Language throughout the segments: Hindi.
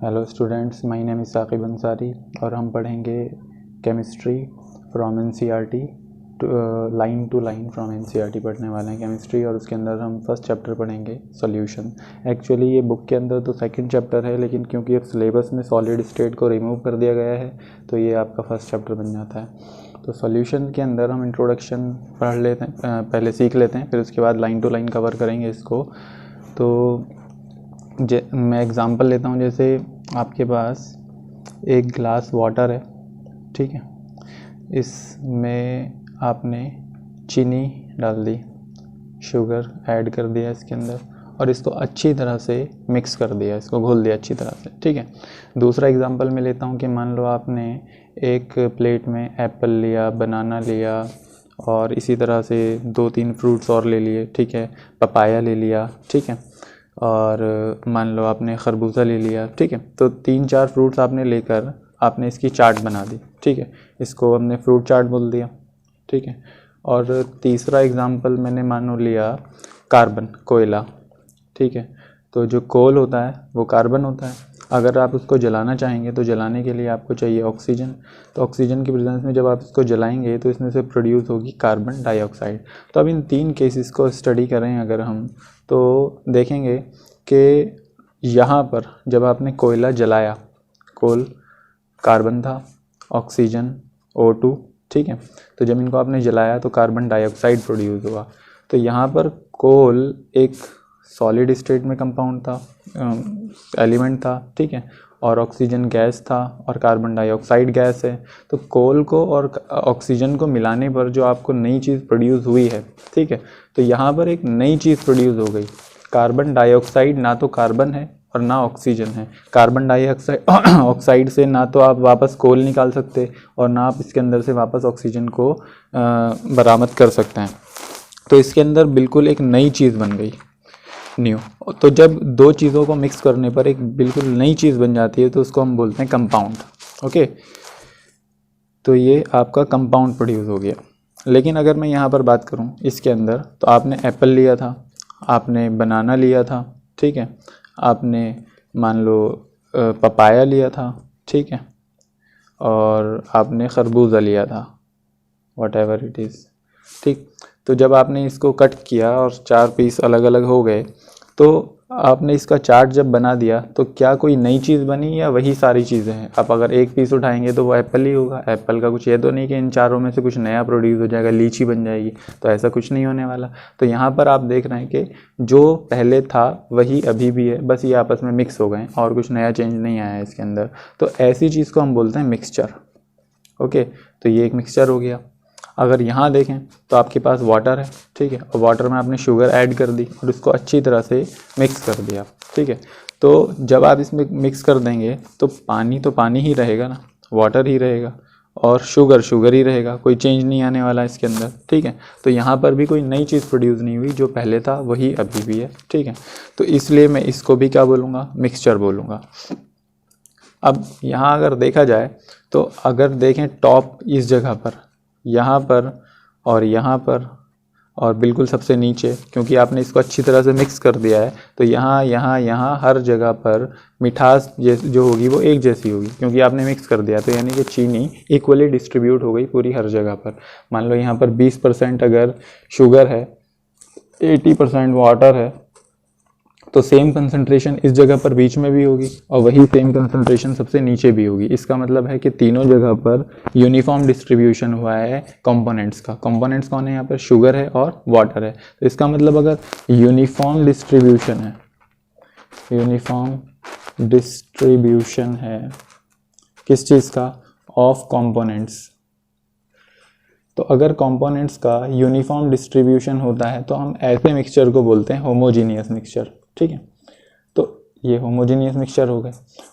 Hello students, my name is Saqib Ansari और हम पढ़ेंगे chemistry from NCERT line to line from NCERT पढ़ने वाले हैं केमिस्ट्री। और उसके अंदर हम फर्स्ट चैप्टर पढ़ेंगे सॉल्यूशन। एक्चुअली ये बुक के अंदर तो सेकंड चैप्टर है, लेकिन क्योंकि अब सिलेबस में सॉलिड स्टेट को रिमूव कर दिया गया है तो ये आपका फर्स्ट चैप्टर बन जाता है। तो सॉल्यूशन के अंदर हम इंट्रोडक्शन पढ़ लेते हैं, पहले सीख लेते हैं, फिर उसके बाद लाइन टू लाइन कवर करेंगे इसको। तो मैं एग्ज़ाम्पल लेता हूँ, जैसे आपके पास एक ग्लास वाटर है, ठीक है, इसमें आपने चीनी डाल दी, शुगर ऐड कर दिया इसके अंदर और इसको अच्छी तरह से मिक्स कर दिया, इसको घोल दिया अच्छी तरह से, ठीक है। दूसरा एग्ज़ाम्पल मैं लेता हूँ कि मान लो आपने एक प्लेट में एप्पल लिया, बनाना लिया और इसी तरह से 2-3 फ्रूट्स और ले लिए, ठीक है, पपाया ले लिया, ठीक है, और मान लो आपने खरबूजा ले लिया, ठीक है। तो 3-4 फ्रूट्स आपने लेकर आपने इसकी चाट बना दी, ठीक है, इसको हमने फ्रूट चाट बोल दिया, ठीक है। और तीसरा एग्ज़ाम्पल मैंने मानो लिया कार्बन, कोयला, ठीक है। तो जो कोल होता है वो कार्बन होता है, अगर आप उसको जलाना चाहेंगे तो जलाने के लिए आपको चाहिए ऑक्सीजन। तो ऑक्सीजन की प्रेजेंस में जब आप इसको जलाएंगे तो इसमें से प्रोड्यूस होगी कार्बन डाइऑक्साइड। तो अब इन 3 केसेस को स्टडी करें अगर हम, तो देखेंगे कि यहाँ पर जब आपने कोयला जलाया, कोल कार्बन था, ऑक्सीजन O2, ठीक है। तो जब इनको आपने जलाया तो कार्बन डाइऑक्साइड प्रोड्यूस हुआ। तो यहाँ पर कोल एक सॉलिड स्टेट में कंपाउंड था, एलिमेंट था, ठीक है, और ऑक्सीजन गैस था और कार्बन डाइऑक्साइड गैस है। तो कोल को और ऑक्सीजन को मिलाने पर जो आपको नई चीज़ प्रोड्यूस हुई है, ठीक है, तो यहाँ पर एक नई चीज़ प्रोड्यूस हो गई। कार्बन डाइऑक्साइड ना तो कार्बन है और ना ऑक्सीजन है। कार्बन डाइऑक्साइड ऑक्साइड से ना तो आप वापस कोल निकाल सकते और ना आप इसके अंदर से वापस ऑक्सीजन को बरामद कर सकते हैं। तो इसके अंदर बिल्कुल एक नई चीज़ बन गई, न्यू। तो जब दो चीज़ों को मिक्स करने पर एक बिल्कुल नई चीज़ बन जाती है तो उसको हम बोलते हैं कंपाउंड, ओके। तो ये आपका कंपाउंड प्रोड्यूस हो गया। लेकिन अगर मैं यहाँ पर बात करूँ इसके अंदर, तो आपने एप्पल लिया था, आपने बनाना लिया था, ठीक है, आपने मान लो पपाया लिया था, ठीक है, और आपने खरबूजा लिया था, वट एवर इट इज़, ठीक। तो जब आपने इसको कट किया और 4 पीस अलग अलग हो गए, तो आपने इसका चार्ट जब बना दिया तो क्या कोई नई चीज़ बनी या वही सारी चीज़ें हैं। आप अगर एक पीस उठाएंगे तो वो एप्पल ही होगा। एप्पल का कुछ ये तो नहीं कि इन चारों में से कुछ नया प्रोड्यूस हो जाएगा, लीची बन जाएगी, तो ऐसा कुछ नहीं होने वाला। तो यहाँ पर आप देख रहे हैं कि जो पहले था वही अभी भी है, बस ये आपस में मिक्स हो गए और कुछ नया चेंज नहीं आया है इसके अंदर। तो ऐसी चीज़ को हम बोलते हैं मिक्सचर, ओके। तो ये एक मिक्सचर हो गया। अगर यहाँ देखें तो आपके पास वाटर है, ठीक है, और वाटर में आपने शुगर ऐड कर दी और इसको अच्छी तरह से मिक्स कर दिया, ठीक है। तो जब आप इसमें मिक्स कर देंगे तो पानी ही रहेगा ना, वाटर ही रहेगा, और शुगर ही रहेगा, कोई चेंज नहीं आने वाला इसके अंदर, ठीक है। तो यहाँ पर भी कोई नई चीज़ प्रोड्यूस नहीं हुई, जो पहले था वही अभी भी है, ठीक है। तो इसलिए मैं इसको भी क्या बोलूँगा, मिक्सचर बोलूँगा। अब यहाँ अगर देखा जाए तो अगर देखें टॉप इस जगह पर, यहाँ पर और यहाँ पर और बिल्कुल सबसे नीचे, क्योंकि आपने इसको अच्छी तरह से मिक्स कर दिया है, तो यहाँ हर जगह पर मिठास जो होगी वो एक जैसी होगी, क्योंकि आपने मिक्स कर दिया। तो यानी कि चीनी इक्वली डिस्ट्रीब्यूट हो गई पूरी हर जगह पर। मान लो यहाँ पर 20% अगर शुगर है, 80% वाटर है, तो सेम कंसंट्रेशन इस जगह पर बीच में भी होगी और वही सेम कंसंट्रेशन सबसे नीचे भी होगी। इसका मतलब है कि तीनों जगह पर यूनिफॉर्म डिस्ट्रीब्यूशन हुआ है कंपोनेंट्स का। कंपोनेंट्स कौन है यहाँ पर, शुगर है और वाटर है। तो इसका मतलब अगर यूनिफॉर्म डिस्ट्रीब्यूशन है, यूनिफॉर्म डिस्ट्रीब्यूशन है किस चीज़ का, ऑफ कंपोनेंट्स। तो अगर कंपोनेंट्स का यूनिफॉर्म डिस्ट्रीब्यूशन होता है तो हम ऐसे मिक्सचर को बोलते हैं होमोजीनियस मिक्सचर, ठीक है। तो ये होमोजीनियस मिक्सचर हो गए।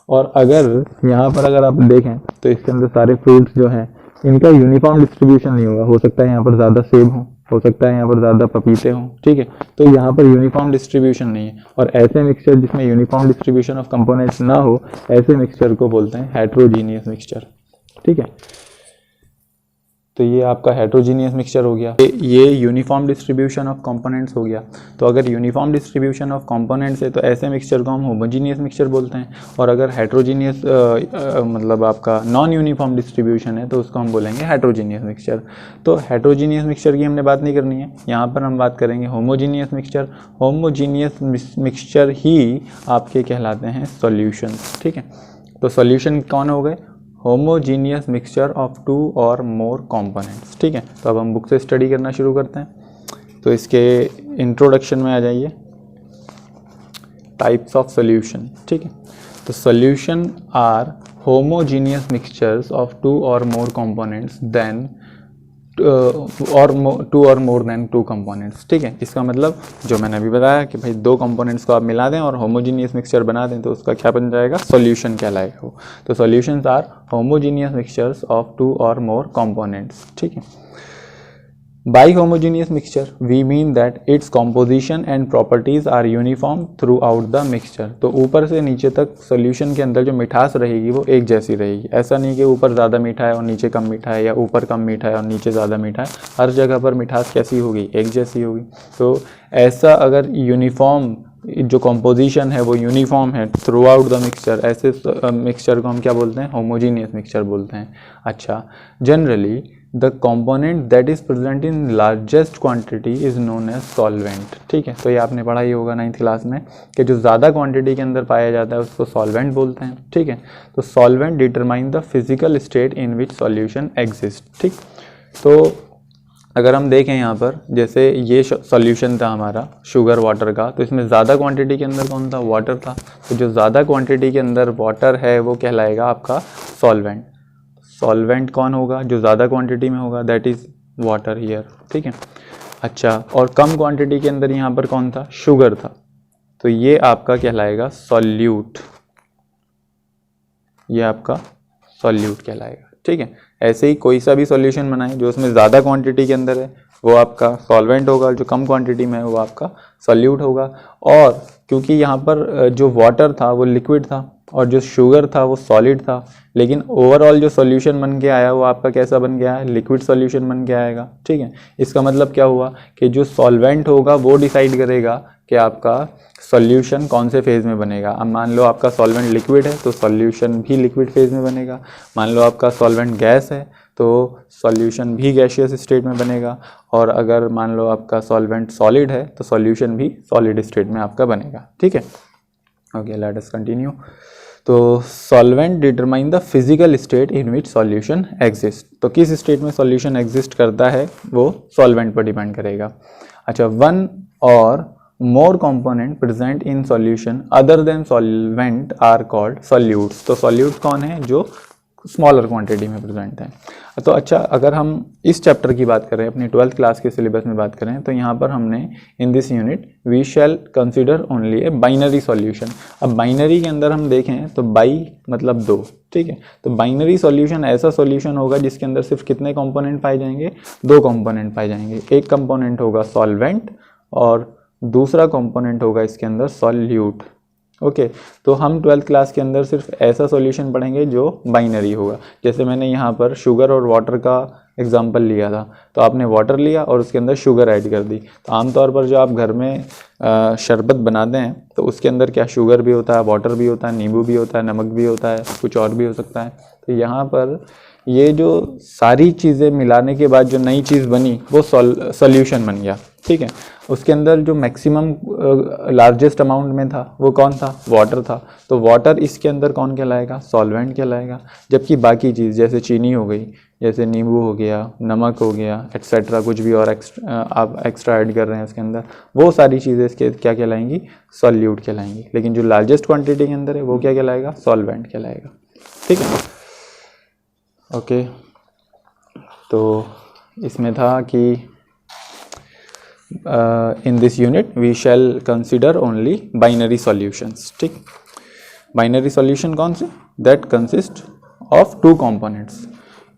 और अगर यहाँ पर अगर आप देखें तो इसके अंदर सारे फ्रूट्स जो हैं इनका यूनिफॉर्म डिस्ट्रीब्यूशन नहीं होगा। हो सकता है यहाँ पर ज़्यादा सेब हो सकता है यहाँ पर ज़्यादा पपीते हों, ठीक है। तो यहाँ पर यूनिफॉर्म डिस्ट्रीब्यूशन नहीं है। और ऐसे मिक्सचर जिसमें यूनिफॉर्म डिस्ट्रीब्यूशन ऑफ कंपोनेंट्स ना हो, ऐसे मिक्सचर को बोलते हैं हेट्रोजीनियस मिक्सचर, ठीक है। तो ये आपका हेट्रोजीनियस मिक्सचर हो गया। ये यूनिफॉर्म डिस्ट्रीब्यूशन ऑफ कंपोनेंट्स हो गया। तो अगर यूनिफॉर्म डिस्ट्रीब्यूशन ऑफ कंपोनेंट्स है तो ऐसे मिक्सचर को हम होमोजीनियस मिक्सचर बोलते हैं, और अगर हेट्रोजीनियस मतलब आपका नॉन यूनिफॉर्म डिस्ट्रीब्यूशन है तो उसको हम बोलेंगे हेट्रोजीनियस मिक्सचर। तो हेट्रोजीनियस मिक्सचर की हमने बात नहीं करनी है, यहाँ पर हम बात करेंगे होमोजीनियस मिक्सचर। होमोजीनियस मिक्सचर ही आपके कहलाते हैं सॉल्यूशंस। ठीक है, तो सॉल्यूशन कौन हो गए? Homogeneous mixture of 2 or more components. ठीक है, तो अब हम बुक से स्टडी करना शुरू करते हैं। तो इसके इंट्रोडक्शन में आ जाइए, टाइप्स ऑफ सॉल्यूशन। ठीक है, तो solution are homogeneous mixtures of 2 or more components then और 2 और मोर देन 2 कंपोनेंट्स। ठीक है, इसका मतलब जो मैंने अभी बताया कि भाई 2 कंपोनेंट्स को आप मिला दें और होमोजीनियस मिक्सचर बना दें तो उसका क्या बन जाएगा? सॉल्यूशन कहलाएगा वो। तो solutions are homogeneous mixtures of 2 or more components. ठीक है, By homogeneous mixture, we mean that its composition and properties are uniform throughout the mixture। तो ऊपर से नीचे तक सॉल्यूशन के अंदर जो मिठास रहेगी वो एक जैसी रहेगी। ऐसा नहीं कि ऊपर ज़्यादा मीठा है और नीचे कम मीठा है, या ऊपर कम मीठा है और नीचे ज़्यादा मीठा है। हर जगह पर मिठास कैसी होगी? एक जैसी होगी। तो ऐसा अगर यूनिफॉर्म जो कंपोजिशन है वो यूनिफॉर्म है थ्रू आउट द मिक्सचर, ऐसे मिक्सचर को हम क्या बोलते हैं? होमोजीनियस मिक्सचर बोलते हैं। अच्छा, generally the component that is present in largest quantity is known as solvent। ठीक है, तो ये आपने पढ़ा ही होगा 9th क्लास में कि जो ज़्यादा क्वांटिटी के अंदर पाया जाता है उसको सॉल्वेंट बोलते हैं। ठीक है, तो solvent determine the physical state in which solution exist. ठीक, तो अगर हम देखें यहाँ पर, जैसे ये सॉल्यूशन था हमारा शुगर वाटर का, तो इसमें ज़्यादा क्वांटिटी के अंदर कौन था? वाटर था। तो जो ज़्यादा क्वांटिटी के अंदर वाटर है वो कहलाएगा आपका सॉल्वेंट। सॉल्वेंट कौन होगा? जो ज़्यादा क्वांटिटी में होगा, दैट इज़ वाटर हियर। ठीक है, अच्छा, और कम क्वांटिटी के अंदर यहाँ पर कौन था? शुगर था। तो ये आपका कहलाएगा सॉल्यूट, ये आपका सॉल्यूट कहलाएगा। ठीक है, ऐसे ही कोई सा भी सॉल्यूशन बनाए जो उसमें ज़्यादा क्वांटिटी के अंदर है वो आपका सॉल्वेंट होगा, जो कम क्वांटिटी में है वो आपका सॉल्यूट होगा। और क्योंकि यहाँ पर जो वाटर था वो लिक्विड था और जो शुगर था वो सॉलिड था, लेकिन ओवरऑल जो सॉल्यूशन बन के आया वो आपका कैसा बन गया है? लिक्विड सॉल्यूशन बन के आएगा। ठीक है, इसका मतलब क्या हुआ कि जो सॉल्वेंट होगा वो डिसाइड करेगा कि आपका सॉल्यूशन कौन से फेज़ में बनेगा। अब मान लो आपका सॉल्वेंट लिक्विड है तो सॉल्यूशन भी लिक्विड फेज़ में बनेगा। मान लो आपका सॉल्वेंट गैस है तो सॉल्यूशन भी गैसियस स्टेट में बनेगा। और अगर मान लो आपका सॉल्वेंट सॉलिड है तो सॉल्यूशन भी सॉलिड स्टेट में आपका बनेगा। ठीक है, ओके, लेट अस कंटिन्यू। तो solvent determine the physical state in which solution exist. तो किस स्टेट में सॉल्यूशन एग्जिस्ट करता है वो सॉल्वेंट पर डिपेंड करेगा। अच्छा, 1 और more component present in solution other than solvent are called solutes. तो सॉल्यूट कौन है? जो स्मॉलर क्वांटिटी में प्रेजेंट है। तो अच्छा, अगर हम इस चैप्टर की बात करें, अपनी 12th क्लास के सिलेबस में बात करें, तो यहाँ पर हमने in this unit we shall consider only a binary solution. अब बाइनरी के अंदर हम देखें तो बाई मतलब 2। ठीक है, तो बाइनरी सॉल्यूशन ऐसा सॉल्यूशन होगा जिसके अंदर सिर्फ कितने कंपोनेंट पाए जाएंगे? 2 कंपोनेंट पाए जाएंगे। एक कंपोनेंट होगा सॉल्वेंट और दूसरा कंपोनेंट होगा इसके अंदर सॉल्यूट। ओके, तो हम 12th क्लास के अंदर सिर्फ ऐसा सॉल्यूशन पढ़ेंगे जो बाइनरी होगा। जैसे मैंने यहाँ पर शुगर और वाटर का एग्जांपल लिया था, तो आपने वाटर लिया और उसके अंदर शुगर ऐड कर दी। तो आमतौर पर जो आप घर में शरबत बनाते हैं तो उसके अंदर क्या शुगर भी होता है, वाटर भी होता है, नींबू भी होता है, नमक भी होता है, कुछ और भी हो सकता है। तो यहाँ पर ये जो सारी चीज़ें मिलाने के बाद जो नई चीज़ बनी वो सॉल्यूशन बन गया। ठीक है, उसके अंदर जो मैक्सिमम लार्जेस्ट अमाउंट में था वो कौन था? वाटर था। तो वाटर इसके अंदर कौन कहलाएगा? सॉल्वेंट कहलाएगा। जबकि बाकी चीज़ जैसे चीनी हो गई, जैसे नींबू हो गया, नमक हो गया, एक्सेट्रा, कुछ भी और आप एक्स्ट्रा ऐड कर रहे हैं उसके अंदर, वो सारी चीज़ें इसके क्या कहलाएंगी? सॉल्यूट कहलाएंगी। लेकिन जो लार्जेस्ट क्वान्टिटी के अंदर है वो क्या कहलाएगा? सॉल्वेंट कहलाएगा। ठीक है, ओके, तो इसमें था कि in this unit we shall consider only binary solutions। ठीक, binary solution कौन से? that consist of 2 components,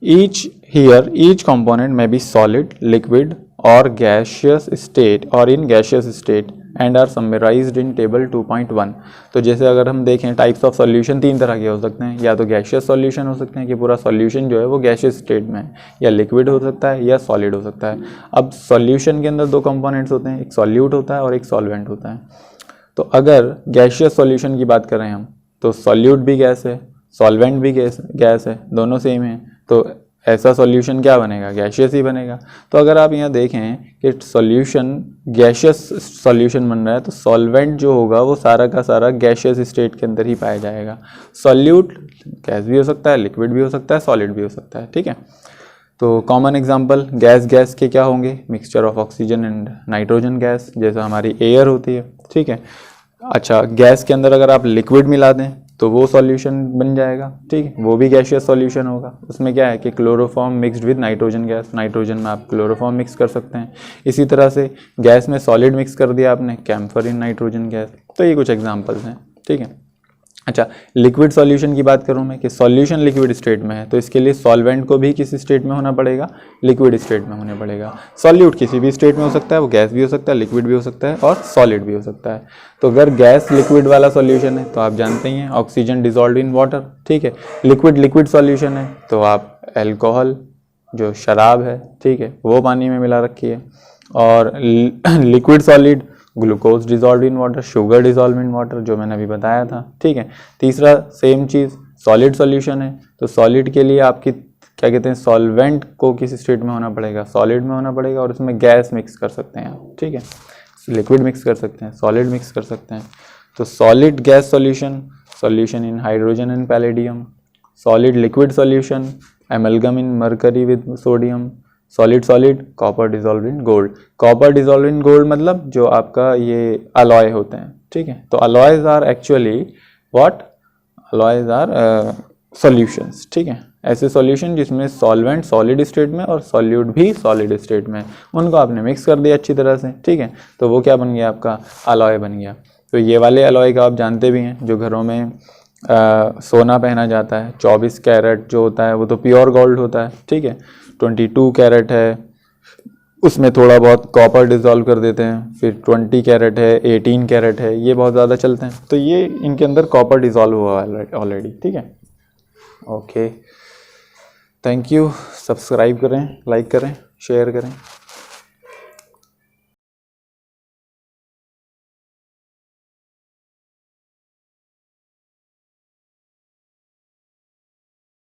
each component may be solid, liquid or gaseous state or in gaseous state and are summarized in table 2.1। तो जैसे अगर हम देखें टाइप्स ऑफ सॉल्यूशन 3 तरह के हो सकते हैं, या तो गैशियस सॉल्यूशन हो सकते हैं कि पूरा सॉल्यूशन जो है वो गैशियस स्टेट में है, या लिक्विड हो सकता है, या सॉलिड हो सकता है। अब सॉल्यूशन के अंदर 2 कंपोनेंट्स होते हैं, एक सॉल्यूट होता है और एक सॉल्वेंट होता है। तो अगर गैशियस सॉल्यूशन की बात करें हम, तो सॉल्यूट भी गैस है, सॉल्वेंट भी गैस है, दोनों सेम है, तो ऐसा सॉल्यूशन क्या बनेगा, गैशियस ही बनेगा। तो अगर आप यहाँ देखें कि सॉल्यूशन गैशियस सॉल्यूशन बन रहा है, तो सॉल्वेंट जो होगा वो सारा का सारा गैशियस स्टेट के अंदर ही पाया जाएगा। सॉल्यूट गैस भी हो सकता है, लिक्विड भी हो सकता है, सॉलिड भी हो सकता है, ठीक है। तो कॉमन एग्जांपल गैस के क्या होंगे, mixture of oxygen and nitrogen gas, जैसा हमारी एयर होती है, ठीक है। अच्छा, गैस के अंदर अगर आप लिक्विड मिला दें तो वो सॉल्यूशन बन जाएगा, ठीक है, वो भी गैशियस सॉल्यूशन होगा। उसमें क्या है कि chloroform mixed with nitrogen gas, nitrogen में आप क्लोरोफॉर्म मिक्स कर सकते हैं। इसी तरह से गैस में सॉलिड मिक्स कर दिया आपने, कैम्फर इन नाइट्रोजन गैस। तो ये कुछ एग्जांपल्स हैं, ठीक है। अच्छा, लिक्विड सॉल्यूशन की बात करूं मैं कि सॉल्यूशन लिक्विड स्टेट में है, तो इसके लिए सॉल्वेंट को भी किसी स्टेट में होना पड़ेगा, लिक्विड स्टेट में होने पड़ेगा। सॉल्यूट किसी भी स्टेट में हो सकता है, वो गैस भी हो सकता है, लिक्विड भी हो सकता है और सॉलिड भी हो सकता है। तो अगर गैस लिक्विड वाला सॉल्यूशन है तो आप जानते ही हैं ऑक्सीजन डिजॉल्व इन वाटर, ठीक है। लिक्विड सॉल्यूशन है तो आप एल्कोहल जो शराब है, ठीक है, वो पानी में मिला रखी है। और liquid solid glucose dissolve in water, sugar dissolve in water, जो मैंने अभी बताया था, ठीक है। तीसरा सेम चीज़ सॉलिड सॉल्यूशन है, तो सॉलिड के लिए आपकी क्या कहते हैं, सॉल्वेंट को किस स्टेट में होना पड़ेगा, सॉलिड में होना पड़ेगा, और उसमें गैस मिक्स कर सकते हैं आप, ठीक है, लिक्विड मिक्स कर सकते हैं, सॉलिड मिक्स कर सकते हैं। तो solid gas solution in hydrogen and palladium, solid liquid solution amalgam in mercury with sodium, solid copper dissolve in gold. Copper dissolve in gold मतलब जो आपका ये अलॉय होते हैं, ठीक है। तो alloys are actually what, alloys are solutions, ठीक है। ऐसे सॉल्यूशन जिसमें सॉल्वेंट सॉलिड स्टेट में और सॉल्यूट भी सॉलिड स्टेट में, उनको आपने मिक्स कर दिया अच्छी तरह से, ठीक है, तो वो क्या बन गया, आपका अलॉय बन गया। तो ये वाले अलॉय का आप जानते भी हैं, जो घरों में सोना पहना जाता है, 24 कैरेट जो होता है वो तो प्योर गोल्ड होता है, ठीक है। 22 कैरेट है, उसमें थोड़ा बहुत कॉपर डिजॉल्व कर देते हैं, फिर 20 कैरेट है, 18 कैरेट है, ये बहुत ज़्यादा चलते हैं, तो ये इनके अंदर कॉपर डिजॉल्व हुआ है ऑलरेडी, ठीक है। Okay, thank you. सब्सक्राइब करें, लाइक करें, शेयर करें।